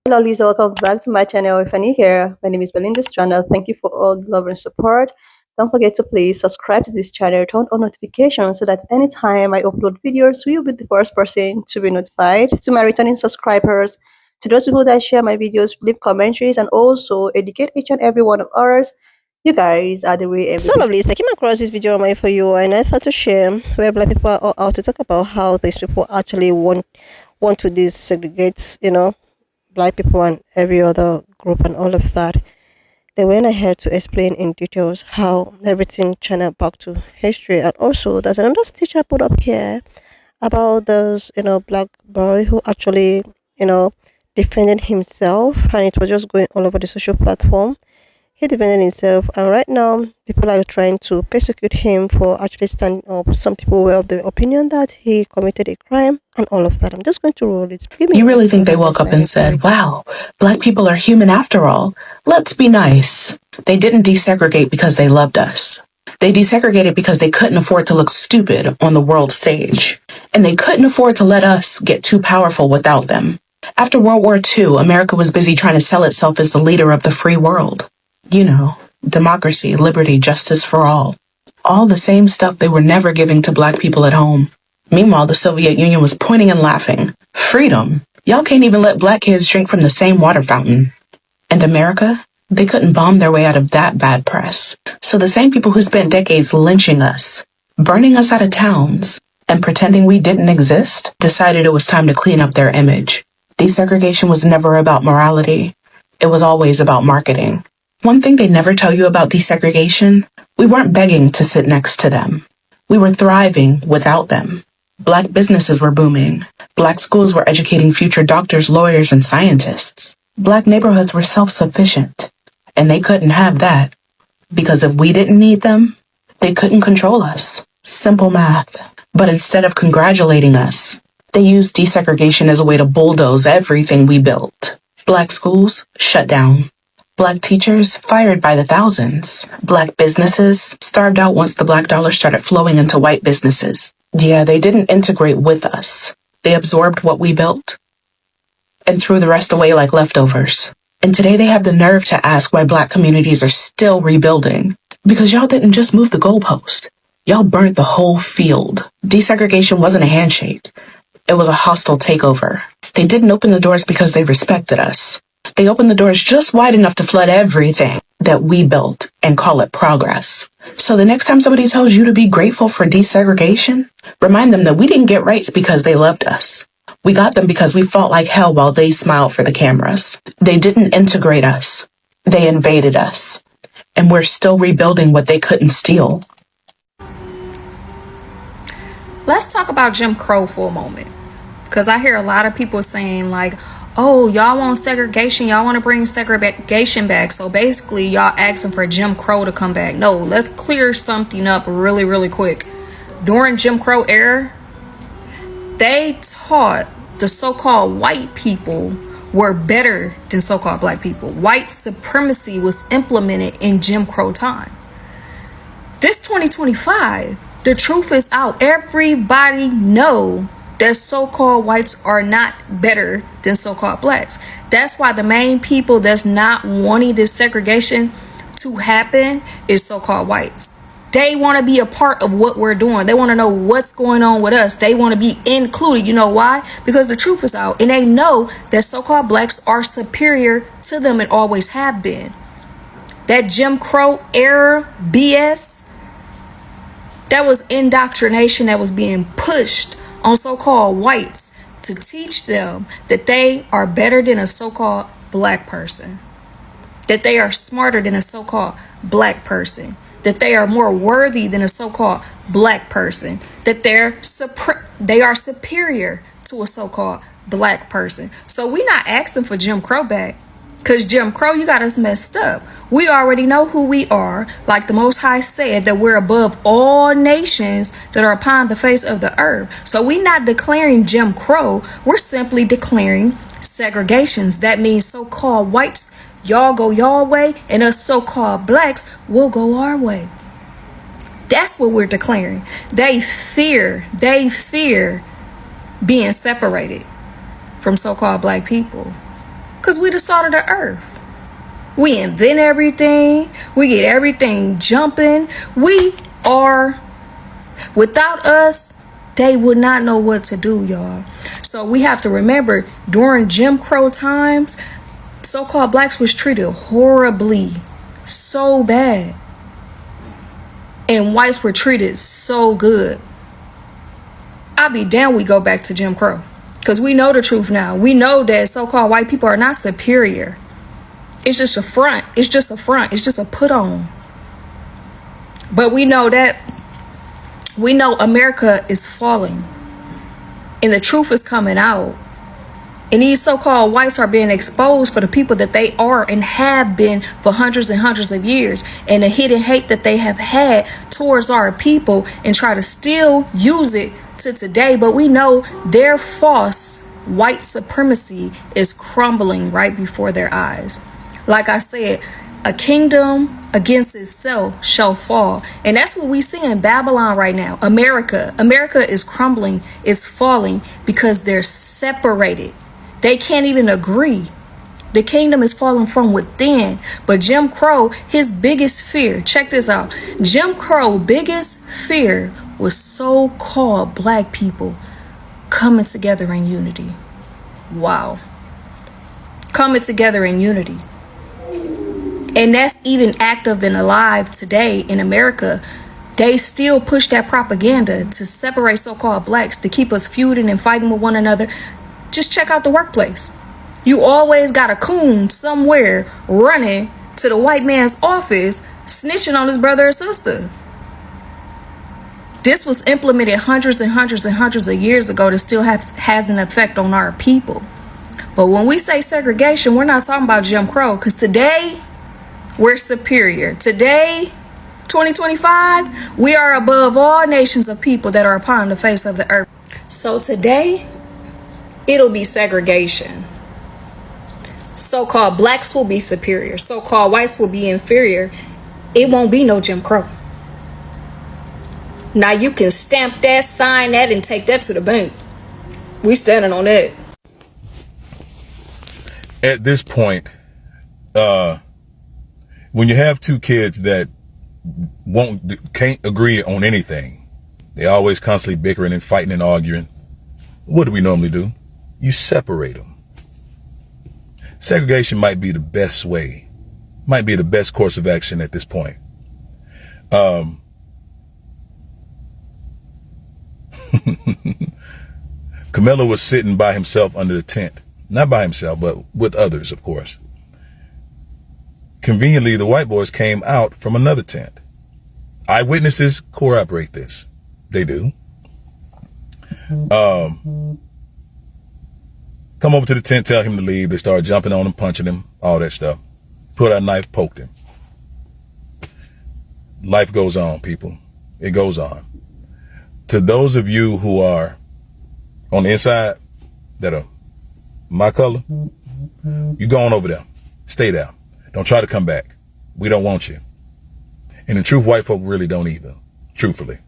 Hello, Lisa. Welcome back to my channel. If you're new here, my name is Belinda's channel. Thank you for all the love and support. Don't forget to please subscribe to this channel, turn on notifications so that anytime I upload videos, you'll be the first person to be notified. To my returning subscribers, to those people that share my videos, leave commentaries, and also educate each and every one of ours. You guys are the way So lovely. So I came across this video on my For You, and I thought to share where black people are out to talk about how these people actually want to desegregate, black people and every other group and all of that. They went ahead to explain in details how everything channeled back to history, and also there's another stitch I put up here about this, black boy who actually, defended himself, and it was just going all over the social platform. He defended himself, and right now people are trying to persecute him for actually standing up. Some people were of the opinion that he committed a crime and all of that. I'm just going to roll it. You really think they woke up and said, wow, black people are human after all. Let's be nice. They didn't desegregate because they loved us. They desegregated because they couldn't afford to look stupid on the world stage. And they couldn't afford to let us get too powerful without them. After World War II, America was busy trying to sell itself as the leader of the free world. You know, democracy, liberty, justice for all. All the same stuff they were never giving to black people at home. Meanwhile, the Soviet Union was pointing and laughing. Freedom? Y'all can't even let black kids drink from the same water fountain. And America? They couldn't bomb their way out of that bad press. So the same people who spent decades lynching us, burning us out of towns, and pretending we didn't exist, decided it was time to clean up their image. Desegregation was never about morality. It was always about marketing. One thing they never tell you about desegregation, we weren't begging to sit next to them. We were thriving without them. Black businesses were booming. Black schools were educating future doctors, lawyers, and scientists. Black neighborhoods were self-sufficient. And they couldn't have that. Because if we didn't need them, they couldn't control us. Simple math. But instead of congratulating us, they used desegregation as a way to bulldoze everything we built. Black schools shut down. Black teachers fired by the thousands. Black businesses starved out once the black dollar started flowing into white businesses. Yeah, they didn't integrate with us. They absorbed what we built and threw the rest away like leftovers. And today they have the nerve to ask why black communities are still rebuilding. Because y'all didn't just move the goalpost. Y'all burnt the whole field. Desegregation wasn't a handshake. It was a hostile takeover. They didn't open the doors because they respected us. They opened the doors just wide enough to flood everything that we built and call it progress. So the next time somebody tells you to be grateful for desegregation, remind them that we didn't get rights because they loved us. We got them because we fought like hell while they smiled for the cameras. They didn't integrate us. They invaded us. And we're still rebuilding what they couldn't steal. Let's talk about Jim Crow for a moment. Because I hear a lot of people saying like, oh, y'all want segregation, y'all want to bring segregation back, so basically y'all asking for Jim Crow to come back. No, let's clear something up really quick. During Jim Crow era, they taught the so-called white people were better than so-called black people. White supremacy was implemented in Jim Crow time. This 2025, the truth is out. Everybody know that so-called whites are not better than so-called blacks. That's why the main people that's not wanting this segregation to happen is so-called whites. They want to be a part of what we're doing. They want to know what's going on with us. They want to be included. You know why? Because the truth is out, and they know that so-called blacks are superior to them and always have been. That Jim Crow era BS, that was indoctrination that was being pushed on so-called whites to teach them that they are better than a so-called black person, that they are smarter than a so-called black person, that they are more worthy than a so-called black person, that they are superior to a so-called black person. So we're not asking for Jim Crow back, because Jim Crow, you got us messed up. We already know who we are. Like the Most High said, that we're above all nations that are upon the face of the earth. So we're not declaring Jim Crow. We're simply declaring segregations. That means so-called whites, y'all go y'all way, and us so-called blacks will go our way. That's what we're declaring. They fear being separated from so-called black people. Because we the salt of the earth. We invent everything. We get everything jumping. We are, without us, they would not know what to do, y'all. So we have to remember, during Jim Crow times, so-called blacks was treated horribly, so bad. And whites were treated so good. I'll be damned we go back to Jim Crow. Because we know the truth now. We know that so-called white people are not superior. It's just a front. It's just a front. It's just a put on. But we know America is falling. And the truth is coming out. And these so-called whites are being exposed for the people that they are and have been for hundreds and hundreds of years. And the hidden hate that they have had towards our people and try to still use it to today. But we know their false white supremacy is crumbling right before their eyes. Like I said, a kingdom against itself shall fall. And that's what we see in Babylon right now. America is crumbling, it's falling because they're separated. They can't even agree. The kingdom is falling from within. But Jim Crow, his biggest fear, check this out. Jim Crow biggest fear was so-called black people coming together in unity. Wow. Coming together in unity. And that's even active and alive today in America. They still push that propaganda to separate so-called blacks, to keep us feuding and fighting with one another. Just check out the workplace. You always got a coon somewhere running to the white man's office, snitching on his brother or sister. This was implemented hundreds and hundreds and hundreds of years ago that still has an effect on our people. But when we say segregation, we're not talking about Jim Crow, because today we're superior. Today, 2025, we are above all nations of people that are upon the face of the earth. So today, it'll be segregation. So-called blacks will be superior. So-called whites will be inferior. It won't be no Jim Crow. Now you can stamp that, sign that, and take that to the bank. We standing on that. At this point, when you have two kids that can't agree on anything, they always constantly bickering and fighting and arguing, what do we normally do? You separate them. Segregation might be the best way, might be the best course of action at this point. Camilla was sitting by himself under the tent. Not by himself, but with others, of course. Conveniently, the white boys came out from another tent. Eyewitnesses corroborate this. They do. Come over to the tent, tell him to leave. They start jumping on him, punching him, all that stuff. Put out a knife, poked him. Life goes on, people. It goes on. To those of you who are on the inside, that are my color, you go on over there. Stay there. Don't try to come back. We don't want you. And in truth, white folk really don't either, truthfully.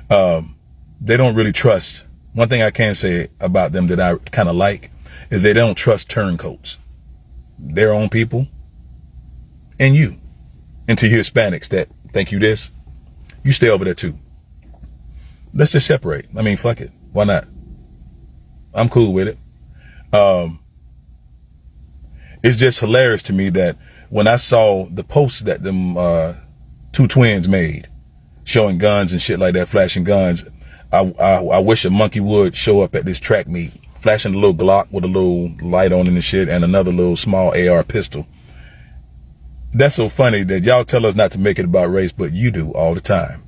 They don't really trust. One thing I can say about them that I kind of like is they don't trust turncoats. Their own people and you. And to you Hispanics that think you this, you stay over there too. Let's just separate. I mean, fuck it. Why not? I'm cool with it. It's just hilarious to me that when I saw the posts that them two twins made showing guns and shit like that, flashing guns, I wish a monkey would show up at this track meet, flashing a little Glock with a little light on it and shit, and another little small AR pistol. That's so funny that y'all tell us not to make it about race, but you do all the time.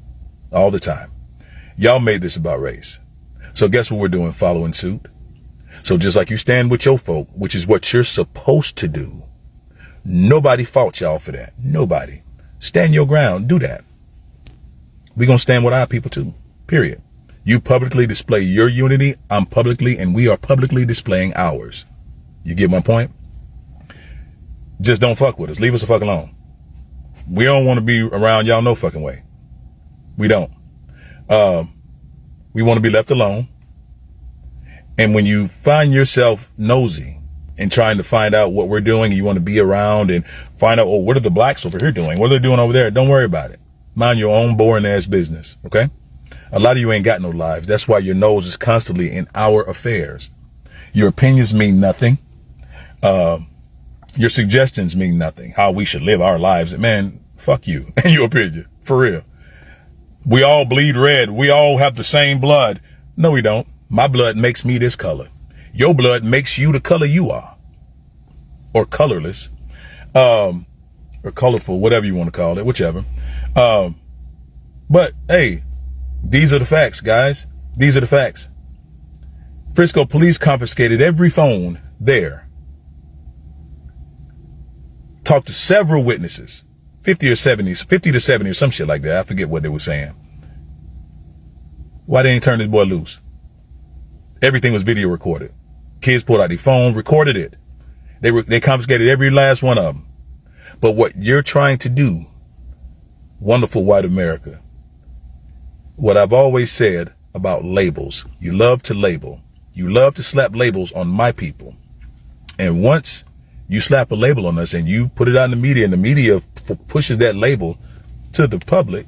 All the time. Y'all made this about race. So guess what we're doing? Following suit. So just like you stand with your folk, which is what you're supposed to do, nobody faults y'all for that. Nobody. Stand your ground. Do that. We're going to stand with our people too. Period. You publicly display your unity. I'm publicly, and we are publicly displaying ours. You get my point? Just don't fuck with us. Leave us the fuck alone. We don't want to be around y'all no fucking way. We don't. We want to be left alone. And when you find yourself nosy and trying to find out what we're doing. You want to be around and find out, oh, what are the blacks over here doing? What are they doing over there? Don't worry about it. Mind your own boring ass business. Okay. A lot of you ain't got no lives. That's why your nose is constantly in our affairs. Your opinions mean nothing. Your suggestions mean nothing. How we should live our lives. Man, fuck you and your opinion. For real. We all bleed red. We all have the same blood. No, we don't. My blood makes me this color. Your blood makes you the color you are. Or colorless. Or colorful, whatever you want to call it, whichever. But hey, these are the facts, guys. These are the facts. Frisco police confiscated every phone there. Talked to several witnesses. 50 to 70 or some shit like that. I forget what they were saying. Why they ain't turn this boy loose? Everything was video recorded. Kids pulled out their phone, recorded it. They confiscated every last one of them. But what you're trying to do, wonderful white America, what I've always said about labels, you love to label. You love to slap labels on my people. And once you slap a label on us and you put it out in the media and the media pushes that label to the public,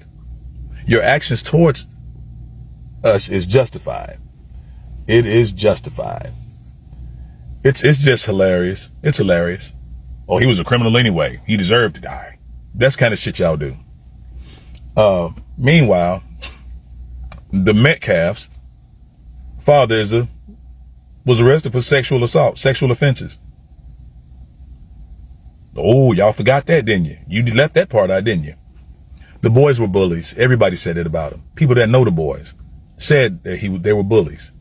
your actions towards us is justified. It is justified. It's just hilarious. It's hilarious. Oh, he was a criminal anyway. He deserved to die. That's kind of shit y'all do. Meanwhile, the Metcalf's father was arrested for sexual assault, sexual offenses. Oh, y'all forgot that, didn't you? You left that part out, didn't you? The boys were bullies. Everybody said it about them. People that know the boys said that they were bullies.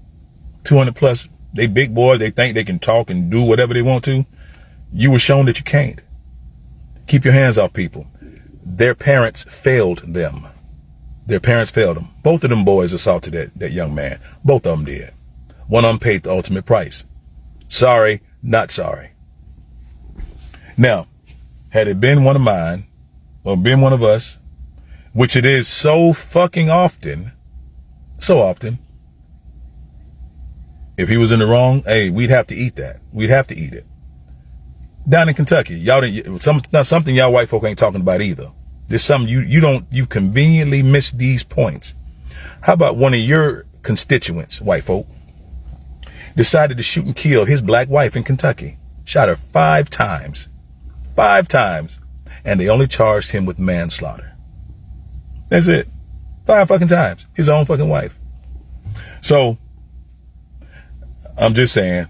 200 plus, they big boys. They think they can talk and do whatever they want to. You were shown that you can't. Keep your hands off people. Their parents failed them. Their parents failed them. Both of them boys assaulted that young man. Both of them did. One of them paid the ultimate price. Sorry, not sorry. Now, had it been one of mine, or been one of us, which it is so fucking often, if he was in the wrong, hey, we'd have to eat that. We'd have to eat it. Down in Kentucky, y'all didn't, something y'all white folk ain't talking about either. There's something you conveniently miss these points. How about one of your constituents, white folk, decided to shoot and kill his black wife in Kentucky? Shot her 5 times. 5 times. And they only charged him with manslaughter. That's it. 5 fucking times. His own fucking wife. So, I'm just saying,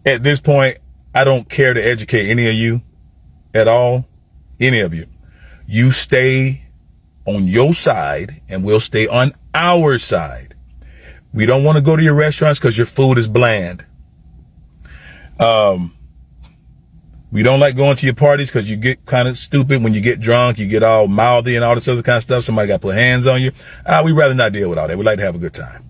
at this point, I don't care to educate any of you at all. Any of you. You stay on your side and we'll stay on our side. We don't want to go to your restaurants because your food is bland. We don't like going to your parties because you get kind of stupid. When you get drunk, you get all mouthy and all this other kind of stuff. Somebody got to put hands on you. We'd rather not deal with all that. We like to have a good time.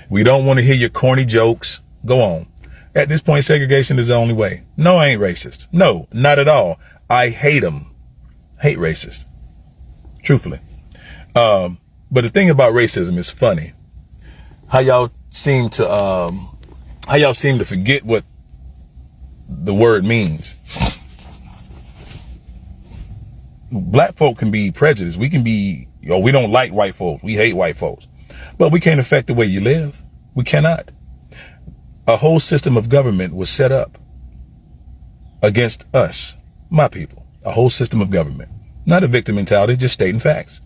We don't want to hear your corny jokes. Go on. At this point, segregation is the only way. No, I ain't racist. No, not at all. I hate them. Hate racist. Truthfully. But the thing about racism is funny. How y'all seem to forget what the word means. Black folk can be prejudiced. We can be, we don't like white folks. We hate white folks. But we can't affect the way you live. We cannot. A whole system of government was set up against us, my people. A whole system of government. Not a victim mentality, just stating facts.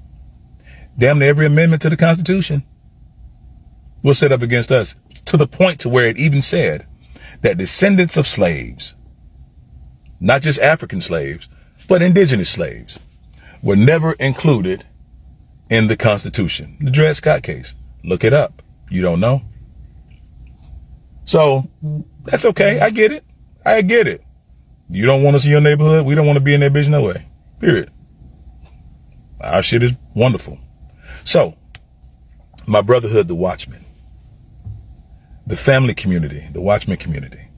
Damn near every amendment to the Constitution was set up against us, to the point to where it even said that descendants of slaves, not just African slaves, but indigenous slaves, were never included in the Constitution. The Dred Scott case. Look it up. You don't know? So, that's okay. I get it. I get it. You don't want us in your neighborhood. We don't want to be in that bitch no way. Period. Our shit is wonderful. So, my brotherhood, the Watchmen, the family community, the Watchmen community,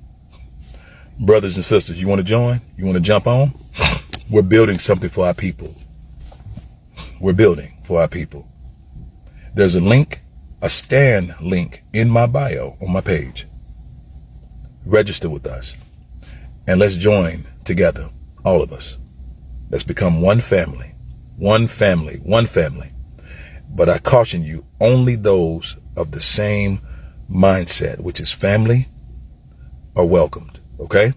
brothers and sisters, you want to join? You want to jump on? We're building something for our people. We're building for our people. There's a link, a Stan link in my bio on my page. register with us, and let's join together, all of us. Let's become one family, one family, one family. But I caution you, only those of the same mindset, which is family, are welcomed. Okay?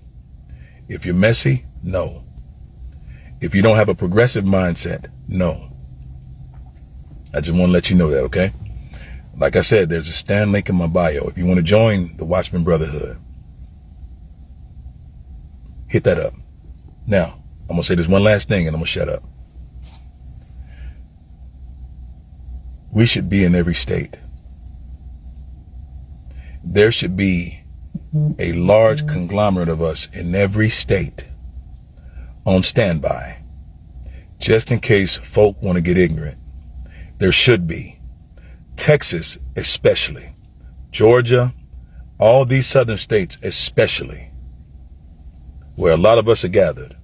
If you're messy, no. If you don't have a progressive mindset, no. I just want to let you know that, okay? Like I said, there's a Stan link in my bio. If you want to join the Watchman Brotherhood, hit that up. Now, I'm going to say this one last thing and I'm going to shut up. We should be in every state. There should be a large conglomerate of us in every state on standby, just in case folk want to get ignorant. There should be. Texas especially, Georgia, all these southern states especially, where a lot of us are gathered.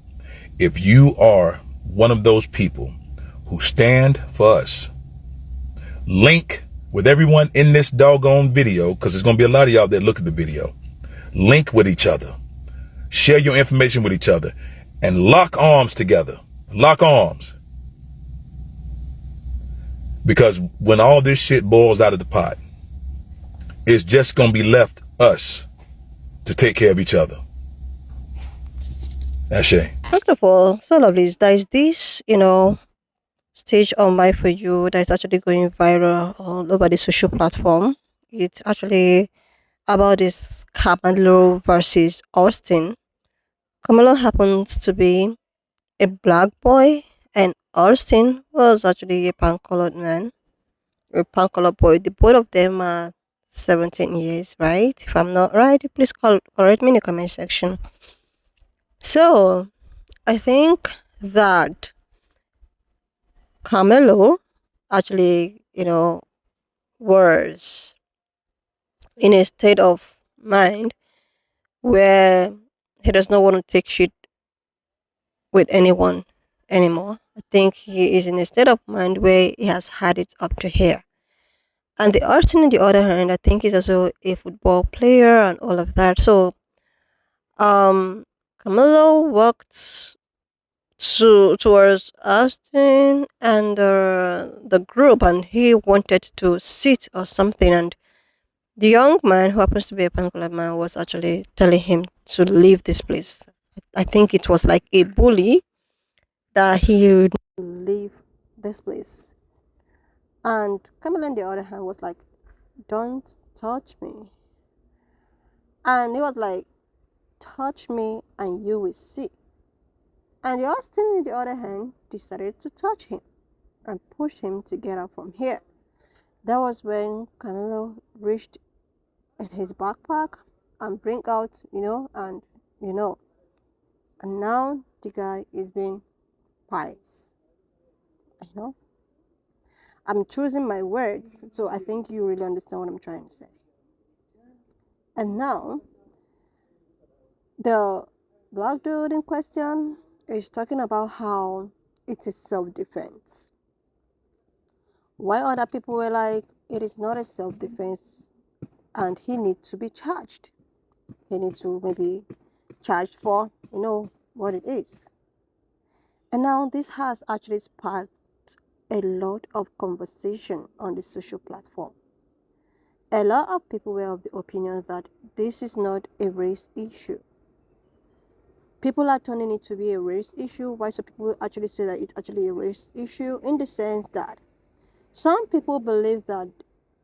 If you are one of those people who stand for us, link with everyone in this doggone video, because there's going to be a lot of y'all that look at the video. Link with each other. Share your information with each other and lock arms together. Lock arms. Because when all this shit boils out of the pot, it's just going to be left us to take care of each other. Ashe. First of all, so lovely. There is this, stage on my for you that is actually going viral all over the social platform. It's actually about this Carmelo versus Austin. Carmelo happens to be a black boy, and Austin was actually a pan colored man, a pan colored boy. The both of them are 17 years, right? If I'm not right, please correct me in the comment section. So I think that Carmelo actually, was in a state of mind where he does not want to take shit with anyone anymore. I think he is in a state of mind where he has had it up to here. And the Arsenal, on the other hand, I think is also a football player and all of that. So, Camilo worked towards Austin and the group, and he wanted to sit or something. And the young man, who happens to be a Pangolin man, was actually telling him to leave this place. I think it was like a bully that he would leave this place. And Camille, on the other hand, was like, "Don't touch me." And he was like, "Touch me and you will see." And the Austin, on the other hand, decided to touch him and push him to get out from here. That was when Camilo reached in his backpack and bring out, you know, and now the guy is being pious. You know, I'm choosing my words, so I think you really understand what I'm trying to say. And now the black dude in question is talking about how it is self-defense. Why other people were like, it is not a self-defense and he needs to be charged. He needs to maybe charged for, what it is. And now this has actually sparked a lot of conversation on the social platform. A lot of people were of the opinion that this is not a race issue. People are turning it to be a race issue. Why some people actually say that it's actually a race issue? In the sense that some people believe that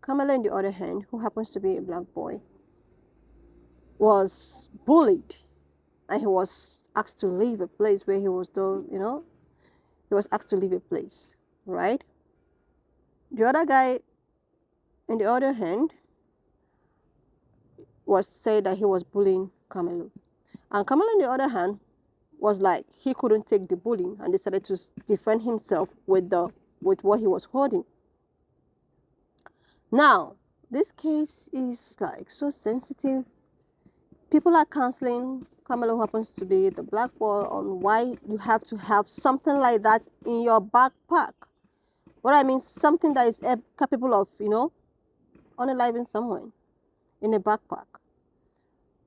Kamala, on the other hand, who happens to be a black boy, was bullied and he was asked to leave a place where he was, though, he was asked to leave a place, right? The other guy, on the other hand, was said that he was bullying Kamala. And Kamala, on the other hand, was like he couldn't take the bullying and decided to defend himself with what he was holding. Now, this case is like so sensitive. People are canceling Kamala, who happens to be the black boy, on why you have to have something like that in your backpack. What I mean, something that is capable of, unaliving someone in a backpack.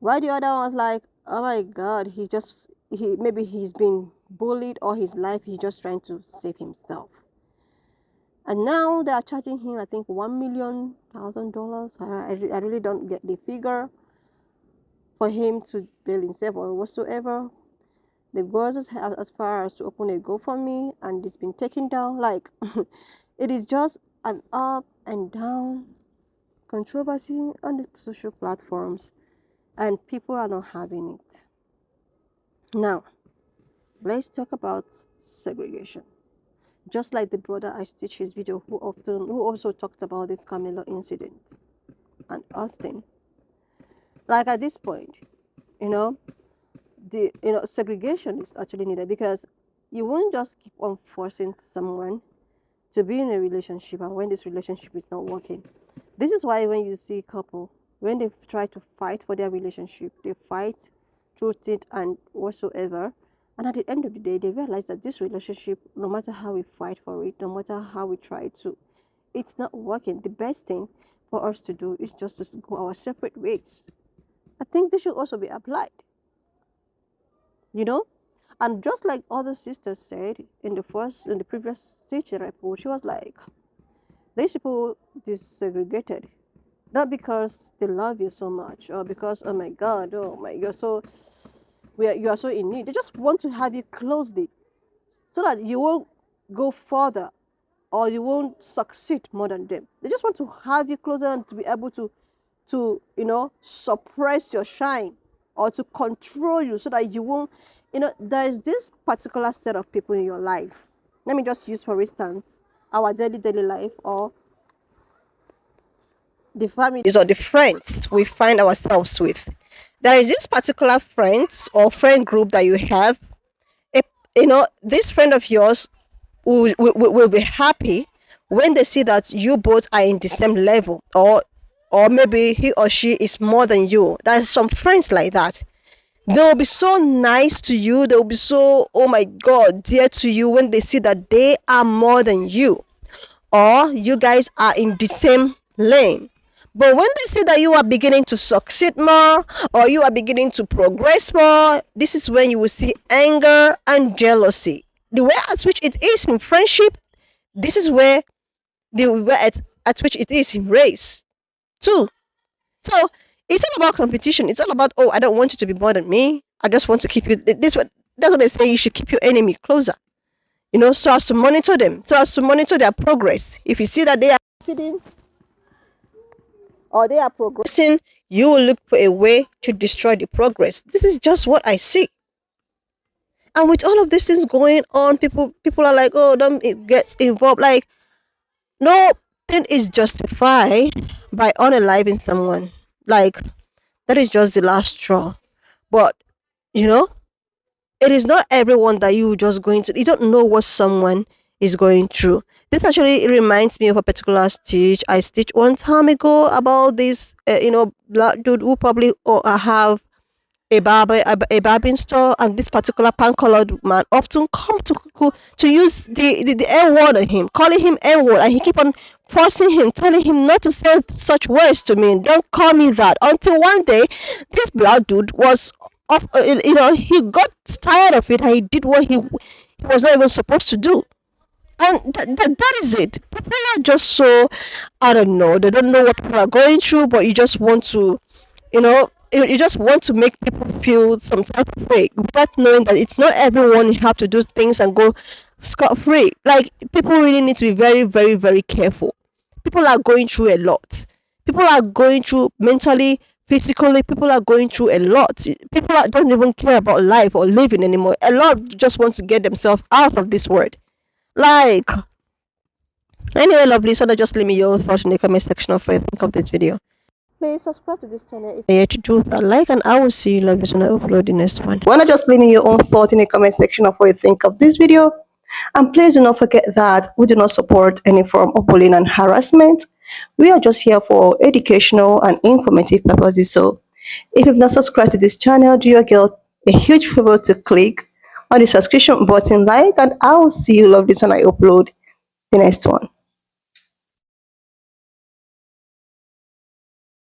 While the other one was like, oh my god, he maybe he's been bullied all his life, he's just trying to save himself. And now they are charging him, I think, $1,000,000. I really don't get the figure for him to bail himself or whatsoever. They go as far as to open a GoFundMe, and it's been taken down. Like, it is just an up and down controversy on the social platforms, and people are not having it. Now, let's talk about segregation. Just like the brother I stitched his video who also talked about this Camilo incident and Austin. Like at this point, you know, segregation is actually needed because you won't just keep on forcing someone to be in a relationship, and when this relationship is not working. This is why when you see a couple, when they try to fight for their relationship, they fight through it and whatsoever, and at the end of the day they realize that this relationship, no matter how we fight for it, no matter how we try to, it's not working. The best thing for us to do is just to go our separate ways. I think this should also be applied, you know. And just like other sisters said in the previous teacher report, she was like, these people desegregated not because they love you so much or because oh my god, so you are so in need. They just want to have you closely so that you won't go further or you won't succeed more than them. They just want to have you closer and to be able to suppress your shine or to control you so that you won't, there is this particular set of people in your life. Let me just use for instance our daily life, or the families or the friends we find ourselves with. There is this particular friends or friend group that you have. If, this friend of yours will be happy when they see that you both are in the same level, or maybe he or she is more than you. There's some friends like that. They'll be so nice to you, they'll be so, oh my god, dear to you when they see that they are more than you, or you guys are in the same lane. But when they see that you are beginning to succeed more or you are beginning to progress more, this is when you will see anger and jealousy. The way at which it is in friendship, this is where the way at which it is in race too. So it's all about competition. It's all about, oh, I don't want you to be more than me. I just want to keep you. That's what they say. You should keep your enemy closer. So as to monitor them, so as to monitor their progress. If you see that they are succeeding or they are progressing, you will look for a way to destroy the progress. This is just what I see. And with all of these things going on, people are like, oh, don't get involved. Like, nothing is justified by unaliving someone. Like, that is just the last straw. But you know, it is not everyone that you don't know what someone is going through. This actually reminds me of a particular stitch I stitched one time ago about this black dude who probably have a barbing store, and this particular pan colored man often come to use the N word on him, calling him N word, and he keep on forcing him, telling him not to say such words to me, don't call me that, until one day this black dude was off, he got tired of it and he did what he was not even supposed to do. And that is it. People are just so, I don't know, they don't know what people are going through, but you just want to, you just want to make people feel some type of way, but knowing that it's not everyone you have to do things and go scot free. Like, people really need to be very, very, very careful. People are going through a lot. People are going through mentally, physically. People are going through a lot. Don't even care about life or living anymore. A lot just want to get themselves out of this world. Like, anyway, lovely. So just leave me your thoughts in the comment section of what you think of this video. Please subscribe to this channel if you're yet to do that. Like, and I will see you lovely when I upload the next one. Why not just leave me your own thought in the comment section of what you think of this video? And please do not forget that we do not support any form of bullying and harassment. We are just here for educational and informative purposes. So if you've not subscribed to this channel, do your girl a huge favor to click on the subscription button, like, and I will see you lovely when I upload the next one.